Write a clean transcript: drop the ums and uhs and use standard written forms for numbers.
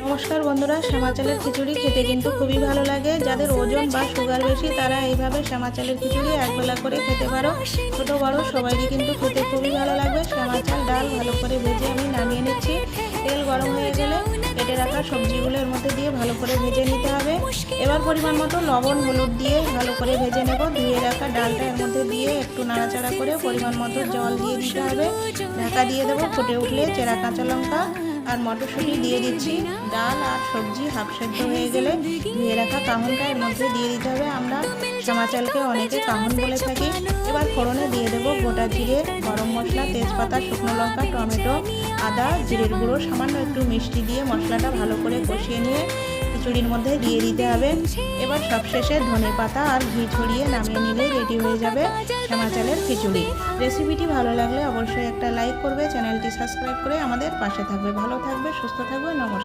নমস্কার বন্ধুরা, শ্যামা চালের খিচুড়ি খেতে কিন্তু খুবই ভালো লাগে। যাদের ওজন বা সুগার বেশি তারা এইভাবে শ্যামা চালের খিচুড়ি একবেলা করে খেতে পারো। ছোট বড় সবাইই কিন্তু খেতে খুবই ভালো লাগবে। শ্যামা চাল ডাল ভালো করে ভেজে আমি নামিয়ে নিচ্ছি। তেল গরম হয়ে গেলে কেটে রাখা সবজিগুলো এর মধ্যে দিয়ে ভালো করে ভেজে নিতে হবে। এবার পরিমাণ মতো লবণ হলুদ দিয়ে ভালো করে ভেজে নেব। ধুয়ে রাখা ডালটা এর মধ্যে দিয়ে একটু নাড়াচাড়া করে পরিমাণ মতো জল দিয়ে দিতে হবে। ঢাকা দিয়ে দেবো। ফুটে উঠলে চেরা কাঁচা লঙ্কা আর মটরশুঁটি দিয়ে দিচ্ছি। ডাল আর সবজি হাফ সেদ্ধ হয়ে গেলে ধুয়ে রাখা কাহনটা এর মধ্যে দিয়ে দিতে হবে। আমরা শ্যামা চালকে অনেকে কাহন বলে থাকি। এবার ফোড়নে দিয়ে দেবো গোটা জিরে, গরম মশলা, তেজপাতা, শুকনো লঙ্কা, টমেটো, আদা, জিরের গুঁড়ো, সামান্য একটু মিষ্টি দিয়ে মশলাটা ভালো করে কষিয়ে নিয়ে খিচুড়ির মধ্যে দিয়ে দিতে হবে। এবার সবশেষে ধনে পাতা আর ঘি ছড়িয়ে নামিয়ে নিলেই রেডি হয়ে যাবে শ্যামা চালের খিচুড়ি। রেসিপিটি ভালো লাগলে অবশ্যই একটা লাইক করবে, চ্যানেলটি সাবস্ক্রাইব করে আমাদের পাশে থাকবে। ভালো থাকবে, সুস্থ থাকবে। নমস্কার।